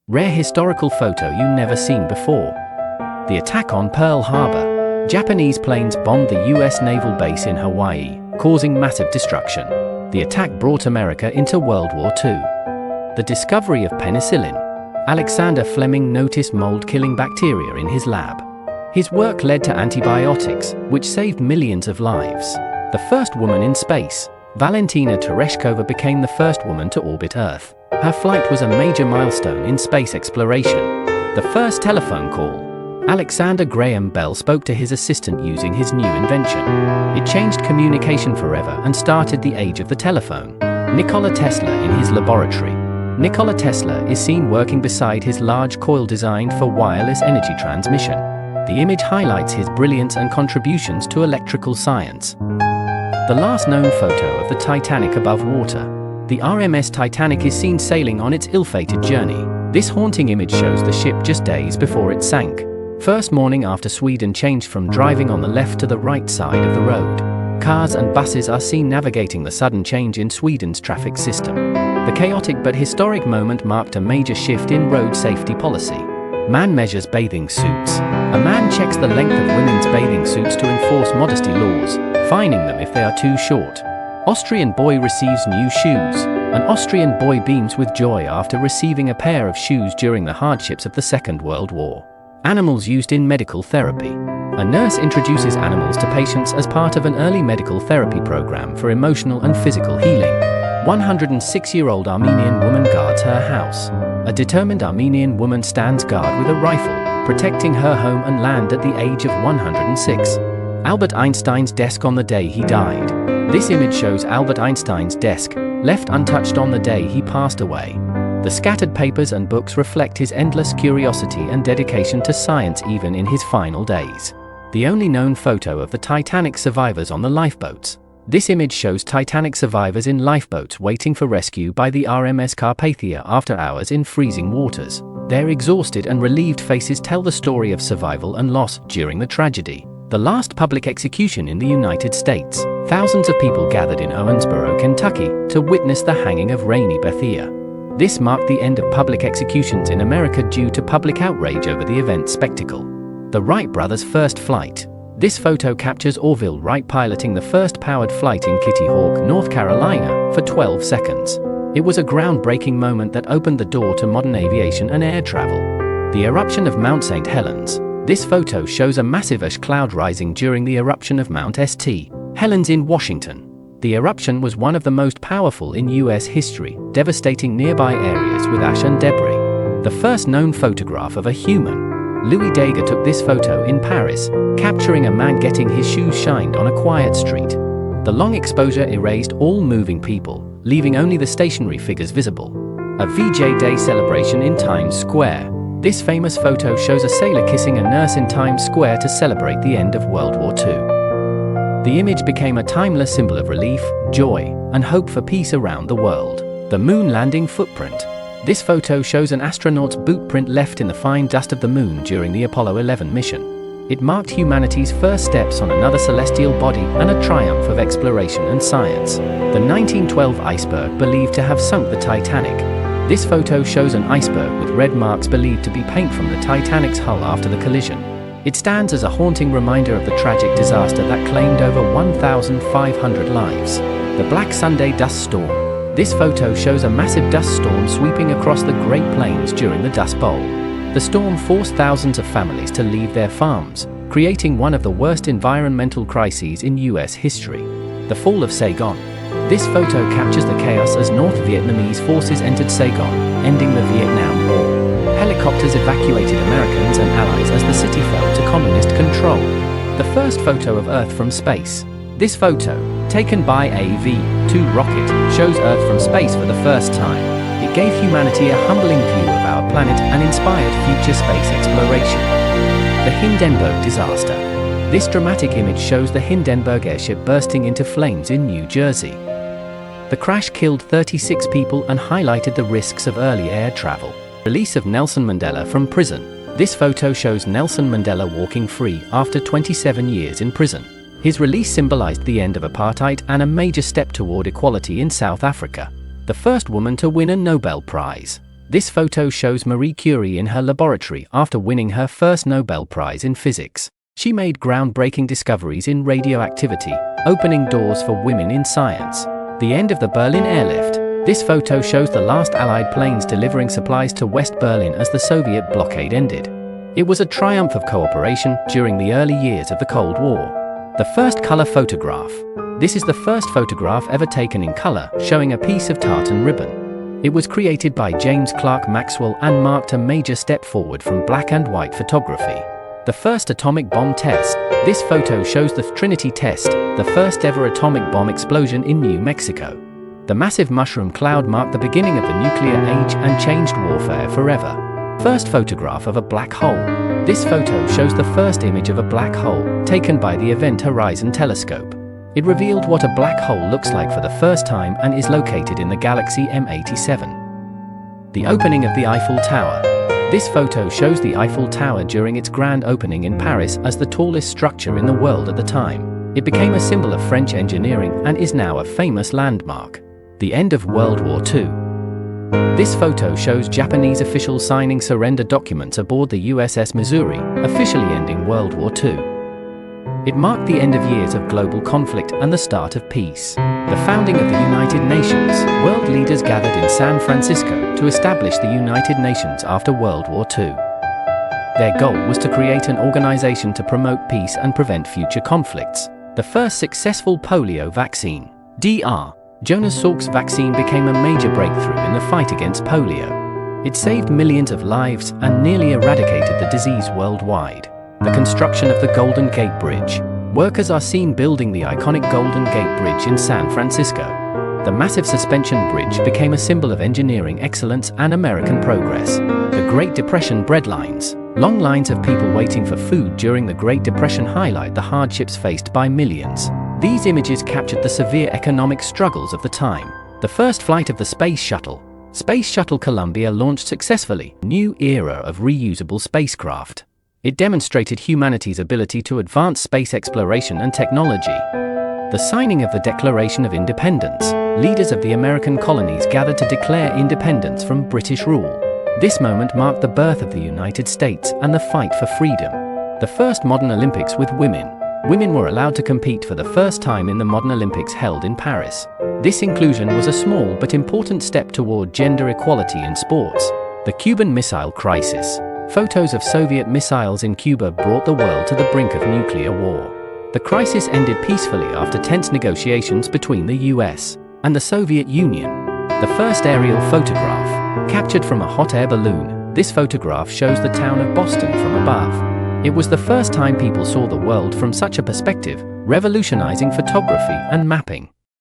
Rare historical photo you never seen before. The attack on Pearl Harbor. Japanese planes bombed the US naval base in Hawaii, causing massive destruction. The attack brought America into World War II. The discovery of penicillin. Alexander Fleming noticed mold-killing bacteria in his lab. His work led to antibiotics, which saved millions of lives. The first woman in space. Valentina Tereshkova became the first woman to orbit Earth. Her flight was a major milestone in space exploration. The first telephone call. Alexander Graham Bell spoke to his assistant using his new invention. It changed communication forever and started the age of the telephone. Nikola Tesla in his laboratory. Nikola Tesla is seen working beside his large coil designed for wireless energy transmission. The image highlights his brilliance and contributions to electrical science. The last known photo of the Titanic above water. The RMS Titanic is seen sailing on its ill-fated journey. This haunting image shows the ship just days before it sank. First morning after Sweden changed from driving on the left to the right side of the road. Cars and buses are seen navigating the sudden change in Sweden's traffic system. The chaotic but historic moment marked a major shift in road safety policy. Man measures bathing suits. A man checks the length of women's bathing suits to enforce modesty laws, fining them if they are too short. Austrian boy receives new shoes. An Austrian boy beams with joy after receiving a pair of shoes during the hardships of the Second World War. Animals used in medical therapy. A nurse introduces animals to patients as part of an early medical therapy program for emotional and physical healing. 106-year-old Armenian woman guards her house. A determined Armenian woman stands guard with a rifle, protecting her home and land at the age of 106. Albert Einstein's desk on the day he died. This image shows Albert Einstein's desk, left untouched on the day he passed away. The scattered papers and books reflect his endless curiosity and dedication to science even in his final days. The only known photo of the Titanic survivors on the lifeboats. This image shows Titanic survivors in lifeboats waiting for rescue by the RMS Carpathia after hours in freezing waters. Their exhausted and relieved faces tell the story of survival and loss during the tragedy. The last public execution in the United States. Thousands of people gathered in Owensboro, Kentucky, to witness the hanging of Rainey Bethia. This marked the end of public executions in America due to public outrage over the event's spectacle. The Wright brothers' first flight. This photo captures Orville Wright piloting the first powered flight in Kitty Hawk, North Carolina, for 12 seconds. It was a groundbreaking moment that opened the door to modern aviation and air travel. The eruption of Mount St. Helens. This photo shows a massive ash cloud rising during the eruption of Mount St. Helens in Washington. The eruption was one of the most powerful in US history, devastating nearby areas with ash and debris. The first known photograph of a human. Louis Daguerre took this photo in Paris, capturing a man getting his shoes shined on a quiet street. The long exposure erased all moving people, leaving only the stationary figures visible. A VJ Day celebration in Times Square. This famous photo shows a sailor kissing a nurse in Times Square to celebrate the end of World War II. The image became a timeless symbol of relief, joy, and hope for peace around the world. The moon landing footprint. This photo shows an astronaut's boot print left in the fine dust of the moon during the Apollo 11 mission. It marked humanity's first steps on another celestial body and a triumph of exploration and science. The 1912 iceberg believed to have sunk the Titanic. This photo shows an iceberg with red marks believed to be paint from the Titanic's hull after the collision. It stands as a haunting reminder of the tragic disaster that claimed over 1,500 lives. The Black Sunday dust storm. This photo shows a massive dust storm sweeping across the Great Plains during the Dust Bowl. The storm forced thousands of families to leave their farms, creating one of the worst environmental crises in US history. The fall of Saigon. This photo captures the chaos as North Vietnamese forces entered Saigon, ending the Vietnam War. Helicopters evacuated Americans and allies as the city fell to communist control. The first photo of Earth from space. This photo, taken by a V-2 rocket, shows Earth from space for the first time. It gave humanity a humbling view of our planet and inspired future space exploration. The Hindenburg disaster. This dramatic image shows the Hindenburg airship bursting into flames in New Jersey. The crash killed 36 people and highlighted the risks of early air travel. Release of Nelson Mandela from prison. This photo shows Nelson Mandela walking free after 27 years in prison. His release symbolized the end of apartheid and a major step toward equality in South Africa. The first woman to win a Nobel Prize. This photo shows Marie Curie in her laboratory after winning her first Nobel Prize in physics. She made groundbreaking discoveries in radioactivity, opening doors for women in science. The end of the Berlin airlift. This photo shows the last Allied planes delivering supplies to West Berlin as the Soviet blockade ended. It was a triumph of cooperation during the early years of the Cold War. The first color photograph. This is the first photograph ever taken in color, showing a piece of tartan ribbon. It was created by James Clerk Maxwell and marked a major step forward from black and white photography. The first atomic bomb test. This photo shows the Trinity test, the first ever atomic bomb explosion in New Mexico. The massive mushroom cloud marked the beginning of the nuclear age and changed warfare forever. First photograph of a black hole. This photo shows the first image of a black hole, taken by the Event Horizon Telescope. It revealed what a black hole looks like for the first time and is located in the galaxy M87. The opening of the Eiffel Tower. This photo shows the Eiffel Tower during its grand opening in Paris as the tallest structure in the world at the time. It became a symbol of French engineering and is now a famous landmark. The end of World War II. This photo shows Japanese officials signing surrender documents aboard the USS Missouri, officially ending World War II. It marked the end of years of global conflict and the start of peace. The founding of the United Nations. World leaders gathered in San Francisco to establish the United Nations after World War II. Their goal was to create an organization to promote peace and prevent future conflicts. The first successful polio vaccine. Dr. Jonas Salk's vaccine became a major breakthrough in the fight against polio. It saved millions of lives and nearly eradicated the disease worldwide. The construction of the Golden Gate Bridge. Workers are seen building the iconic Golden Gate Bridge in San Francisco. The massive suspension bridge became a symbol of engineering excellence and American progress. The Great Depression breadlines. Long lines of people waiting for food during the Great Depression highlight the hardships faced by millions. These images captured the severe economic struggles of the time. The first flight of the Space Shuttle. Space Shuttle Columbia launched successfully. New era of reusable spacecraft. It demonstrated humanity's ability to advance space exploration and technology. The signing of the Declaration of Independence. Leaders of the American colonies gathered to declare independence from British rule. This moment marked the birth of the United States and the fight for freedom. The first modern Olympics with women. Women were allowed to compete for the first time in the modern Olympics held in Paris. This inclusion was a small but important step toward gender equality in sports. The Cuban Missile Crisis. Photos of Soviet missiles in Cuba brought the world to the brink of nuclear war. The crisis ended peacefully after tense negotiations between the US and the Soviet Union. The first aerial photograph. Captured from a hot air balloon, this photograph shows the town of Boston from above. It was the first time people saw the world from such a perspective, revolutionizing photography and mapping.